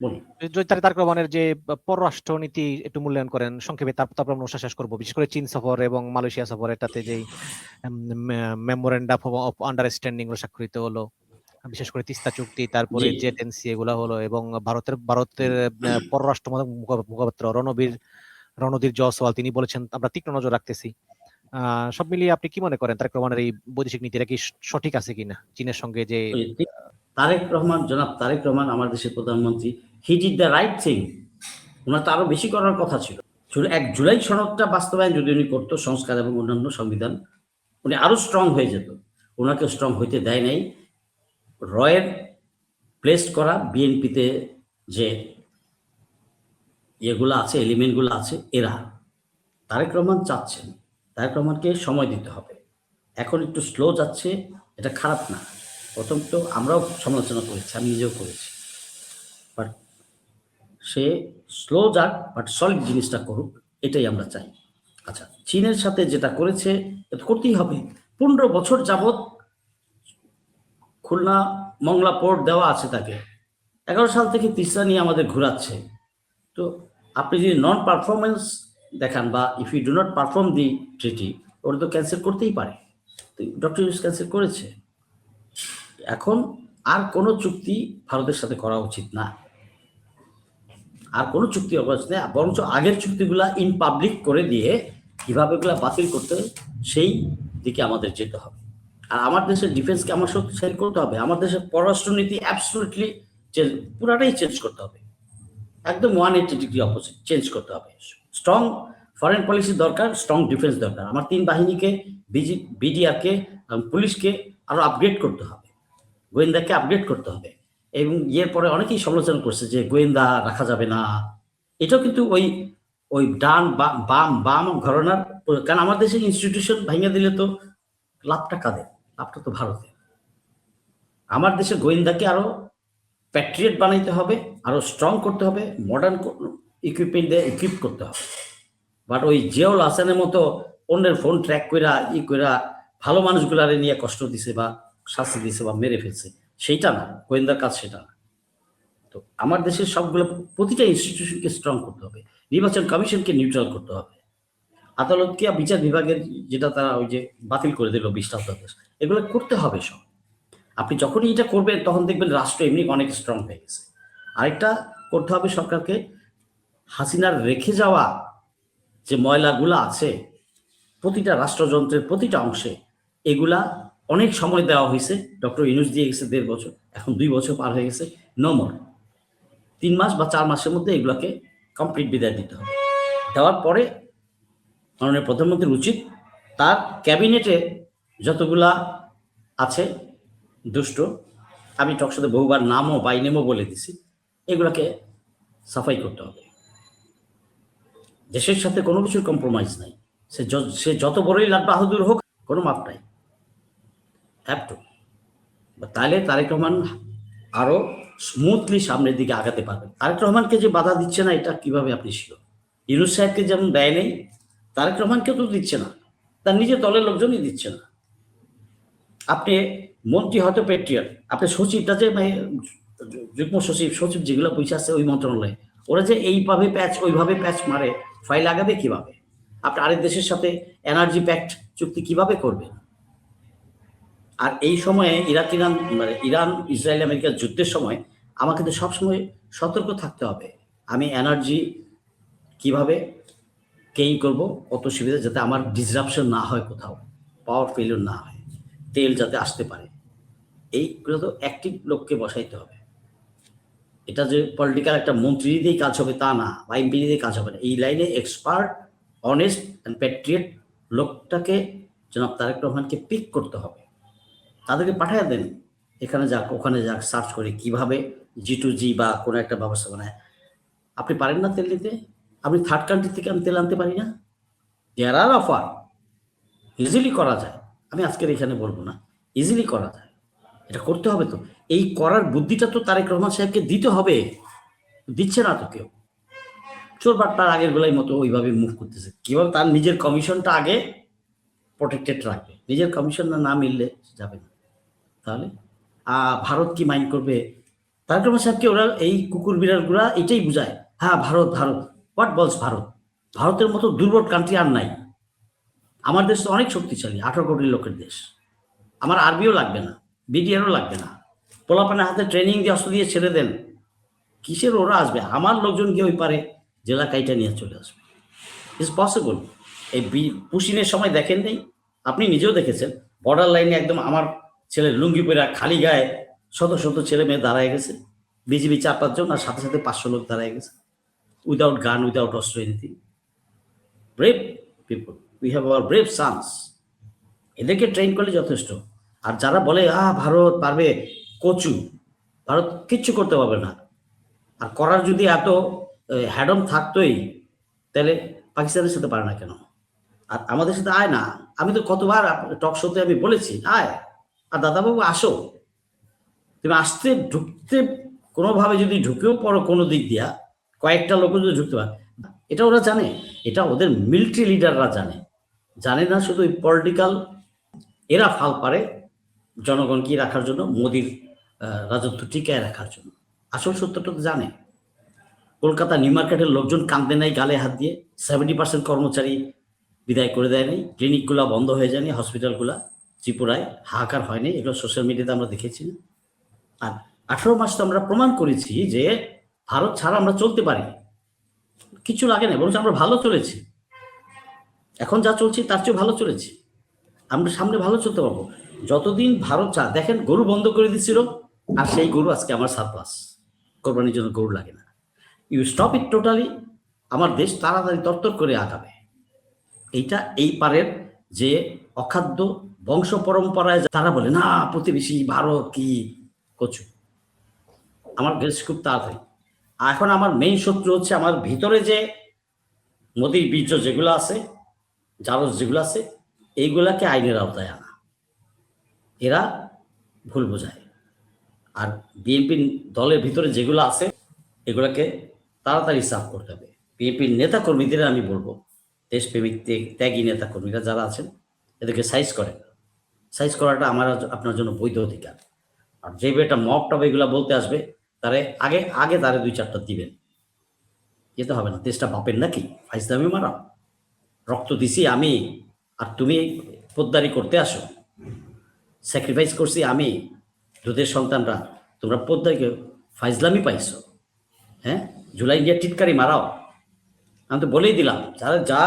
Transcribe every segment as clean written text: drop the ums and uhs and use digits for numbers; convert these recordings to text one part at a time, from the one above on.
বলুন। তারেক রহমানের যে পররাষ্ট্র নীতি একটু মূল্যায়ন করেন সংক্ষেপে, তারপর আমরা অনুষ্ঠান শেষ করবো। বিশেষ করে চীন সফর এবং মালয়েশিয়া সফর, এটাতে যে মেমোরেন্ডাম অফ আন্ডারস্ট্যান্ডিং স্বাক্ষরিত হলো, বিশেষ করে তিস্তা চুক্তি, তারপরে জেটেনসি, এগুলা হলো, এবং ভারতের পররাষ্ট্র মুখপাত্র রণধীর জয়সওয়াল তিনি বলেছেন আমরা তীক্ষ্ণ নজর রাখতেছি। সব মিলিয়ে আপনি কি মনে করেন তারেক রহমানের এই বৈদেশিক নীতিটা কি সঠিক আছে কিনা চীনের সঙ্গে? যে জনাব তারেক রহমান আমার দেশের প্রধানমন্ত্রী, he did the right thing. ওনার তো আরো বেশি করার কথা ছিল। 1 জুলাই সনদটা বাস্তবায়ন যদি উনি করতো, সংস্কার এবং অন্যান্য সংবিধান, উনি আরো স্ট্রং হয়ে যেত। ওনাকে স্ট্রং হইতে দেয় নাই রয়ের প্লেস করা বিএনপিতে যে এগুলো আছে, এলিমেন্টগুলো আছে, এরা। তারেক রহমান চাচ্ছেন তারেক রহমানকে সময় দিতে হবে। এখন একটু স্লো যাচ্ছে, এটা খারাপ না। প্রথম তো আমরাও সমালোচনা করেছি, আমি নিজেও করেছি, বাট সে স্লো যাক, বাট সলিড জিনিসটা করুক, এটাই আমরা চাই। আচ্ছা, চীনের সাথে যেটা করেছে এটা করতেই হবে। 15 বছর যাবৎ খুলনা মংলা পোর্ট দেওয়া আছে তাকে, 11 সাল থেকে তিস্তা নিয়ে আমাদের ঘোরাচ্ছে। তো আপনি যদি নন পারফরমেন্স দেখান, বা if you do not perform the treaty, ওটা তো ক্যান্সেল করতেই পারে। তো ডক্টর ইউনুস ক্যান্সেল করেছে। এখন আর কোনো চুক্তি ভারতের সাথে করা উচিত না, আর কোনো চুক্তি অবস্থা নেই, বরঞ্চ আগের চুক্তিগুলা ইন পাবলিক করে দিয়ে কিভাবে এগুলা বাতিল করতে, সেই দিকে আমাদের যেতে হবে। আর আমার দেশের ডিফেন্সকে আমার শক্তিশালী করতে হবে। আমার দেশের পররাষ্ট্রনীতি অ্যাবসলিউটলি পুরাটাই চেঞ্জ করতে হবে, একদম 180 ডিগ্রি অপোজিট চেঞ্জ করতে হবে। স্ট্রং ফরেন পলিসি দরকার, স্ট্রং ডিফেন্স দরকার। আমার 3 বাহিনীকে, বিডিআরকে, পুলিশকে আরো আপগ্রেড করতে হবে, গোয়েন্দাকে আপগ্রেড করতে হবে। এবং এর পরে অনেকেই সমালোচনা করছে যে গোয়েন্দা রাখা যাবে না। এটাও কিন্তু ওই ডান বাম ঘরানার, কারণ আমার দেশের ইনস্টিটিউশন ভেঙে দিলে তো লাভটা কাদের? লাভটা তো ভারতের। আমার দেশের গোয়েন্দাকে আরো প্যাট্রিয়েট বানাইতে হবে, আরো স্ট্রং করতে হবে, মডার্ন ইকুইপমেন্ট দিয়ে ইকুইপ করতে হবে। বাট ওই জিয়াউল হাসানের মতো অন্যের ফোন ট্র্যাক কইরা ভালো মানুষগুলারে নিয়ে কষ্ট দিছে বা শাস্তি দিছে বা মেরে ফেলছে, সেইটা না, গোয়েন্দার কাজ সেটা না। তো আমার দেশের সবগুলো প্রতিটা ইনস্টিটিউশনকে স্ট্রং করতে হবে, নির্বাচন কমিশনকে নিউট্রাল করতে হবে, আদালতকে, বিচার বিভাগের যেটা তারা ওই যে বাতিল করে দিল 20টা অধ্যাদেশ, এগুলো করতে হবে সব। আপনি যখনই এটা করবেন তখন দেখবেন রাষ্ট্র এমনি অনেক স্ট্রং হয়ে গেছে। আরেকটা করতে হবে সরকারকে, হাসিনার রেখে যাওয়া যে ময়লাগুলো আছে প্রতিটা রাষ্ট্রযন্ত্রের প্রতিটা অংশে, এগুলা অনেক সময় দেওয়া হয়েছে। ডক্টর ইউনূস দিয়ে গেছে 1.5 বছর, এখন 2 বছর পার হয়ে গেছে, নো মোর। 3 মাস বা 4 মাসের মধ্যে এগুলাকে কমপ্লিট বিদায় দিতে হবে। দেওয়ার পরে মাননীয় প্রধানমন্ত্রীর উচিত তার ক্যাবিনেটে যতগুলা আছে দুষ্ট, আমি টকশোতে বহুবার নামও বাই নেমও বলে দিছি, এগুলাকে সাফাই করতে হবে। দেশের সাথে কোনো কিছুর কম্প্রোমাইজ নাই, সে যত বড়ই লাট বাহাদুর হোক, কোনো মাপ নাই, হ্যাভ টু। তাহলে তারেক রহমান আরো স্মুথলি সামনের দিকে আগাতে পারবেন। তারেক রহমানকে যে বাধা দিচ্ছে না, এটা কিভাবে আপনি শিওর? ইউনূস সাহেবকে যেমন দেয় নেই, তারেক রহমানকেও তো দিচ্ছে না, তার নিজের দলের লোকজনই দিচ্ছে না। আপনি মন্ত্রী হয়তো পেট্রিয়ট, আপনি সচিবটা যে যুগ্ম সচিব যেগুলো পয়সা আছে ওই মন্ত্রণালয়ে, ওরা যে এইভাবে প্যাচ ওইভাবে প্যাচ মারে, ফাইল লাগাবে কিভাবে? আপনি আরেক দেশের সাথে এনার্জি প্যাক্ট চুক্তি কিভাবে করবেন? আর এই সময়ে ইরান ইসরায়েল আমেরিকার যুদ্ধের সময় আমাকে তো সবসময় সতর্ক থাকতে হবে। আমি এনার্জি কিভাবে গেইন করব কত সুবিধা, যাতে আমার ডিসরাপশন না হয়, কোথাও পাওয়ার ফেলিওর না হয়, তেল যাতে আসতে পারে। এইগুলো তো অ্যাক্টিভ লোককে বসাইতে হবে। এটা যে পলিটিক্যাল একটা মন্ত্রী দিয়েই কাজ হবে তা না, বা এমপি দিয়েই কাজ হবে না। এই লাইনে এক্সপার্ট, অনেস্ট অ্যান্ড প্যাট্রিয়েট লোকটাকে জনাব তারেক রহমানকে পিক করতে হবে। তাদেরকে পাঠিয়ে দেন, এখানে যাক ওখানে যাক, সার্চ করে কিভাবে G2G বা কোনো একটা ব্যবস্থা বানায়। আপনি পারেন না তেল নিতে? আপনি থার্ড কান্ট্রি থেকে আমি তেল আনতে পারি না? দেয়ার আর অফার, ইজিলি করা যায়। আমি আজকের এখানে বলবো না, ইজিলি করা যায়। এটা করতে হবে তো, এই করার বুদ্ধিটা তো তারেক রহমান সাহেবকে দিতে হবে, দিচ্ছে না তো কেউ। চোর বাটপার আগের বেলায় মতো ওইভাবে মুভ করতেছে। কিভাবে তার নিজের কমিশনটা আগে প্রোটেক্টেড রাখবে, নিজের কমিশন না মিললে যাবে না। তাহলে ভারত কি মাইন্ড করবে? তারেক রহমান সাহেবকে ওরা এই কুকুর বিড়ালগুলা এটাই বুঝায়, হ্যাঁ ভারত ভারত, হোয়াট বলস ভারত? ভারতের মতো দুর্বল কান্ট্রি আর নাই। আমার দেশ তো অনেক শক্তিশালী, 18 কোটি লোকের দেশ। আমার আর্মিও লাগবে না, বিডিআরও লাগবে না। পোলাপানের হাতে ট্রেনিং দিয়ে অস্ত্র দিয়ে ছেড়ে দেন, কিসের ওরা আসবে? আমার লোকজন গিয়ে ওই পারে জেলা কাইটা নিয়ে চলে আসবে। It's possible. এই পুশিনের সময় দেখেন নেই, আপনি নিজেও দেখেছেন, বর্ডার লাইনে একদম আমার ছেলে লুঙ্গি পরে খালি গায়ে শত শত ছেলে মেয়ে দাঁড়ায় গেছে, বিজিবি 4-5 জন, আর সাথে সাথে 500 লোক দাঁড়ায় গেছে, উইদাউট গান, উইদাউট অস্ত্র, anything. Brave people, we have our brave sons. এদেরকে ট্রেন করলে যথেষ্ট। আর যারা বলে ভারত পারবে, কচু, ভারত কিচ্ছু করতে পারবে না। আর করার যদি এত হ্যাডম থাকতোই, তাহলে পাকিস্তানের সাথে পারে না কেন? আর আমাদের সাথে আয় না। আমি তো কতবার টক শোতে আমি বলেছি, আয়, আর দাদাবাবু আসো, তুমি আসতে ঢুকতে কোনোভাবে যদি ঢুকেও পড়ো কোনো দিক দিয়া, কয়েকটা লোক যদি ঢুকতে পারে, এটা ওরা জানে, এটা ওদের মিলিটারি লিডাররা জানে না শুধু পলিটিক্যাল, এরা ফাল পারে জনগণকে রাখার জন্য, মোদির রাজত্ব টিকায় রাখার জন্য। আসল সত্যটা তো জানে। কলকাতা নিউ মার্কেটের লোকজন কাঁদতে নাই গালে হাত দিয়ে, 70% কর্মচারী বিদায় করে দেয় নাই, ক্লিনিকগুলো বন্ধ হয়ে যায়নি, হসপিটালগুলা ত্রিপুরায় হাহাকার হয়নি, এগুলো সোশ্যাল মিডিয়াতে আমরা দেখেছি। আর 18 মাস তো আমরা প্রমাণ করেছি যে ভারত ছাড়া আমরা চলতে পারি, কিছু লাগে না, বরঞ্চ আমরা ভালো চলেছি। এখন যা চলছি তার চেয়েও ভালো চলেছি, আমরা সামনে ভালো চলতে পারবো যতদিন ভারত দেখেন গরু বন্ধ করে দিচ্ছিল, আর সেই গরু আজকে আমার সারপ্লাস, কোরবানির জন্য গরু লাগে না। ইউ স্টপ ইট টোটালি, আমার দেশ তাড়াতাড়ি তরতর করে আগাবে। এইটা এই পারের যে অখাদ্য বংশ পরম্পরায় তারা বলে না প্রতিবেশী ভারত কি কচু, আমার দেশ খুব তাড়াতাড়ি। এখন আমার মেইন শত্রু হচ্ছে আমার ভিতরে যে মোদির বীর্য যেগুলো আছে, জারজ যেগুলো আছে, এইগুলাকে আইনের আওতায় আনা। এরা ভুল বোঝায়। আর বিএনপি দলের ভিতরে যেগুলো আছে এগুলাকে তাড়াতাড়ি সাফ করতে হবে। বিএনপির নেতা কর্মীদের আমি বলবো, দেশপ্রেমিক ত্যাগী নেতা কর্মীরা যারা আছেন, এদেরকে সাইজ করেন। সাইজ করাটা আমার আপনার জন্য বৈধ অধিকার। আর যে বেটা মপ টপ এগুলো বলতে আসবে, তারে আগে তারে 2-4টা দিবেন, যেতে হবে না। দেশটা বাপের নাকি ফাইজদামি মারা? রক্ত দিছি আমি, আর তুমি পোদ্দারি করতে আসো। স্যাক্রিফাইস করছি আমি, দুধের সন্তানরা, তোমরা পোদ্দারিকে ফাইজলামি পাইছো। হ্যাঁ, জুলাই গিয়ে টিটকারি মারাও। আমি তো বলেই দিলাম, যা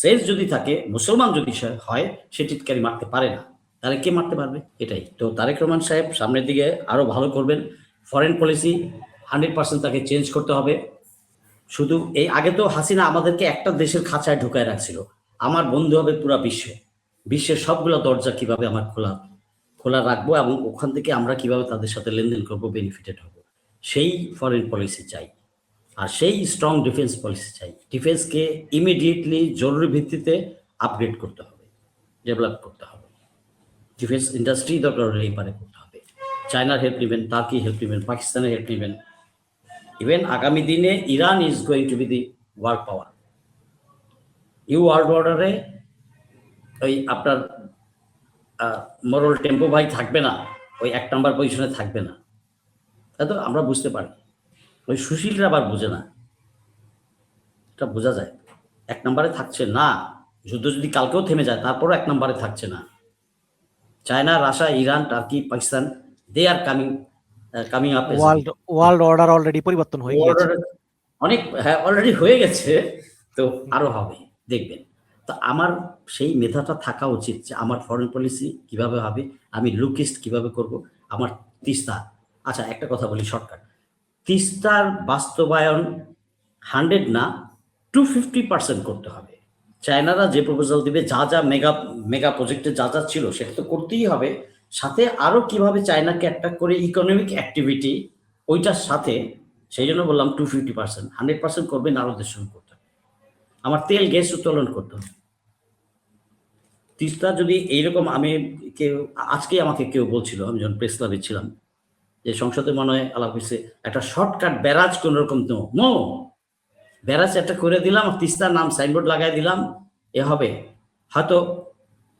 সেন্স যদি থাকে, মুসলমান যদি হয়, সে টিটকারি মারতে পারে না, তাহলে কে মারতে পারবে? এটাই তো। তারেক রহমান সাহেব সামনের দিকে আরো ভালো করবেন। ফরেন পলিসি 100% তাকে চেঞ্জ করতে হবে। শুধু এই আগে তো হাসিনা আমাদেরকে একটা দেশের খাঁচায় ঢুকায় রাখছিল, আমার বন্ধু হবে পুরা বিশ্বের সবগুলো দরজা কিভাবে আমার খোলা রাখবো, এবং ওখান থেকে আমরা কিভাবে তাদের সাথে লেনদেন করবো, বেনিফিটেড হবো, সেই ফরেন পলিসি চাই। আর সেই স্ট্রং ডিফেন্স পলিসি চাই। ডিফেন্সকে ইমিডিয়েটলি জরুরি ভিত্তিতে আপগ্রেড করতে হবে, ডেভেলপ করতে হবে। ডিফেন্স ইন্ডাস্ট্রি দরকার হলে এই পারে করতে হবে। চায়নার হেল্প নেবেন, টার্কি হেল্প নেবেন, পাকিস্তানের হেল্প নেবেন। ইভেন আগামী দিনে Iran is going to be the world power. New world অর্ডারে ওই আপনার মরল টেম্পো ভাই থাকবে না, ওই 1 নম্বর পজিশনে থাকবে না। তাই তো আমরা বুঝতে পারি। ওই সুশীলরা আবার বোঝে না, এটা বোঝা যায়। 1 নম্বরে থাকছে না, যুদ্ধ যদি কালকেও থেমে যায় তারপরও 1 নম্বরে থাকছে না। China, Russia, Iran, Turkey, Pakistan, they are coming up. World order already পরিবর্তন হয়ে গেছে, অনেক, হ্যাঁ অলরেডি হয়ে গেছে, তো আরো হবে দেখবেন। তো আমার সেই মেধাটা থাকা উচিত যে আমার ফরেন পলিসি কিভাবে হবে, আমি লুকিস্ট কিভাবে করব, আমার তিস্তা। আচ্ছা একটা কথা বলি শর্টকাট, তিস্তার বাস্তবায়ন 100 না 250% করতে হবে। চায়নারা যে প্রপোজাল দিবে, যা মেগা প্রজেক্টে যা ছিল সেটা তো করতেই হবে, সাথে আরো কিভাবে চায়নাকে একটা করে ইকোনমিক অ্যাক্টিভিটি ওইটার সাথে, সেই জন্য বললাম 250%। 100% করবেন আরো দেশ শুরু করতে হবে। আমার তেল গ্যাস উত্তোলন করতে হবে। তিস্তা যদি এইরকম, আমি আজকে আমাকে কেউ বলছিল, আমি যখন প্রেস ক্লাবে ছিলাম, যে সংসদে মনে হয় আলাপ হয়েছে একটা শর্টকাট ব্যারাজ কোন রকম ব্যারাজ একটা করে দিলাম, তিস্তার নাম সাইনবোর্ড লাগাই দিলাম, এ হবে। হয়তো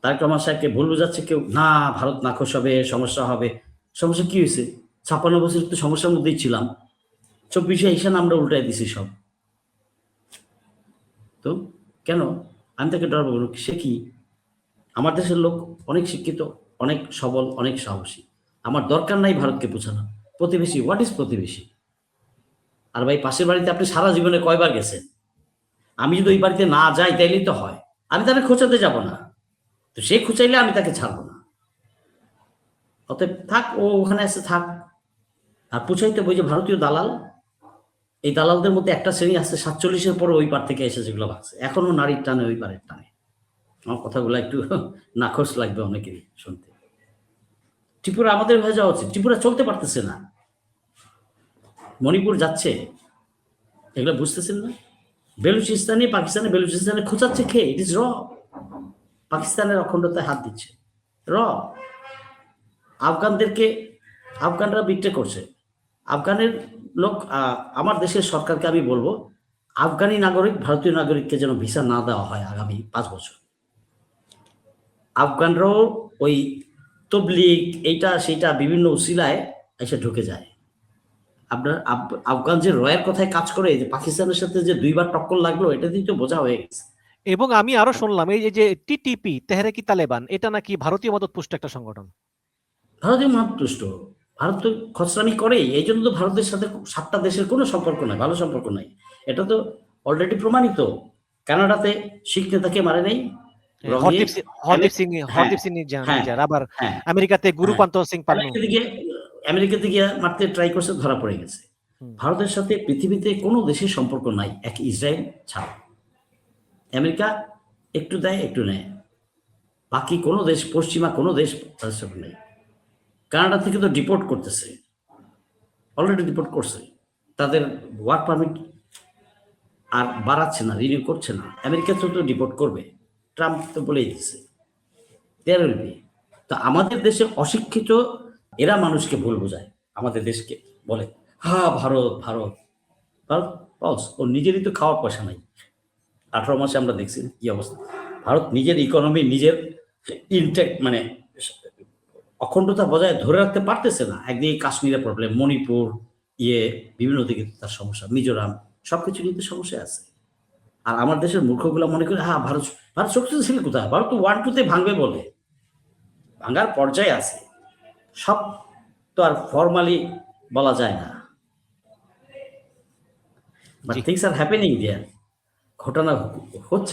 তারেক রহমান সাহেবকে ভুল বোঝাচ্ছে কেউ, না ভারত নাখোশ হবে, সমস্যা হবে। সমস্যা কি হয়েছে? 56 বছর তো সমস্যার মধ্যেই ছিলাম, 24-এ এসে আমরা উল্টাই দিছি সব। তো কেন আমি তাকে ডরাবো? সে কি? আমার দেশের লোক অনেক শিক্ষিত, অনেক সবল, অনেক সাহসী। আমার দরকার নাই ভারতকে বোঝানো। প্রতিবেশী, হোয়াট ইজ প্রতিবেশী? আর ভাই পাশের বাড়িতে আপনি সারা জীবনে কয়বার গেছেন? আমি যদি ওই বাড়িতে না যাই তাইলেই তো হয়। আমি তাকে খোঁচাতে যাব না। তো সে খুঁচাইলে আমি তাকে ছাড়বো না। অতএব থাক, ও ওখানে আছে থাক। আর পুছাইতে বই যে ভারতীয় দালাল, এই দালালদের মধ্যে একটা শ্রেণী আছে 47-এর পরে ওই পার থেকে এসে যেগুলো ভাগছে, এখনো নারীর টানে ওই পারের টানে। আমার কথাগুলো একটু নাকচ লাগবে অনেকেরই শুনতে। ত্রিপুরা আমাদের হয়ে যাওয়া উচিত। ত্রিপুরা চলতে পারতেছে না, মণিপুর যাচ্ছে, এগুলো বুঝতেছেন না? পাকিস্তানে বেলুচিস্তানে খোঁচাচ্ছে খেয়ে, ইট ইজ র। পাকিস্তানের অখণ্ডতায় হাত দিচ্ছে, র। আফগানদেরকে, আফগানরা বিট্রে করছে। আফগানের লোক, আমার দেশের সরকারকে আমি বলবো, আফগানি নাগরিক ভারতীয় নাগরিককে যেন ভিসা না দেওয়া হয় আগামী 5 বছর। আফগানরাও ওই তবলিগ এইটা সেইটা বিভিন্ন উসিলায় এসে ঢুকে যায়। আপনার আফগান যে রয়ের কথায় কাজ করে, যে পাকিস্তানের সাথে যে 2বার টক্কর লাগলো, এটা দিয়ে তো বোঝা হয়ে গেছে। এবং আমি আরো শুনলাম এই যে টিটিপি, তেহরিক তালেবান, এটা নাকি ভারতীয় মদতপুষ্ট একটা সংগঠন। ভারতীয় মহাতুষ্ট, ভারত তো খসড়ামি করেই, এই জন্য তো ভারতের সাথে 7টা দেশের কোনো সম্পর্ক নাই, ভালো সম্পর্ক নাই। এটা তো অলরেডি প্রমাণিত। কানাডাতে শিখ নেতাকে মারে নেই, হরদীপ হ্যাঁ সিং হ্যাঁ নির্জার, আবার হ্যাঁ আমেরিকাতে হ্যাঁ, গুরুকান্ত সিং পান্নু। আমেরিকাতে গিয়ে মারতে ট্রাই করছে, ধরা পড়ে গেছে। হুম। ভারতের সাথে পৃথিবীতে কোনো দেশের সম্পর্ক নাই, এক ইসরায়েল ছাড়া। আমেরিকা একটু দেয় একটু নেয়, বাকি কোনো দেশ, পশ্চিমা কোনো দেশ তাদের সাথে নেই। কানাডা থেকে তো ডিপোর্ট করতেছে, অলরেডি ডিপোর্ট করছে। তাদের ওয়ার্ক পারমিট আর বাড়াচ্ছে না, রিনিউ করছে না। আমেরিকাতে তো ডিপোর্ট করবে, ট্রাম্প তো বলেই দিচ্ছে দেয়ার উইল বি। তো আমাদের দেশে অশিক্ষিত এরা মানুষকে ভুল বোঝায়, আমাদের দেশকে বলে হ্যাঁ ভারত ভারত ভারত। বস, ওর নিজেরই তো খাওয়ার পয়সা নাই। 18 মাসে আমরা দেখছি কি অবস্থা। ভারত নিজের ইকোনমি, নিজের ইনটেক মানে অখণ্ডতা বজায় ধরে রাখতে পারতেছে না। একদিকে কাশ্মীরের প্রবলেম, মণিপুর, বিভিন্ন দিকে তার সমস্যা, মিজোরাম, সবকিছু কিন্তু সমস্যা আছে। আর আমার দেশের মূর্খগুলো মনে করে হ্যাঁ ভারত, ভারত শক্তিশালী কোথায়? ভারত তো 1-2-তে ভাঙবে বলে, ভাঙার পর্যায়ে আছে। সব তো আর ফর্মালি বলা যায় না, বাট থিংস আর হ্যাপেনিং দেয়ার। ঘটনা হচ্ছে।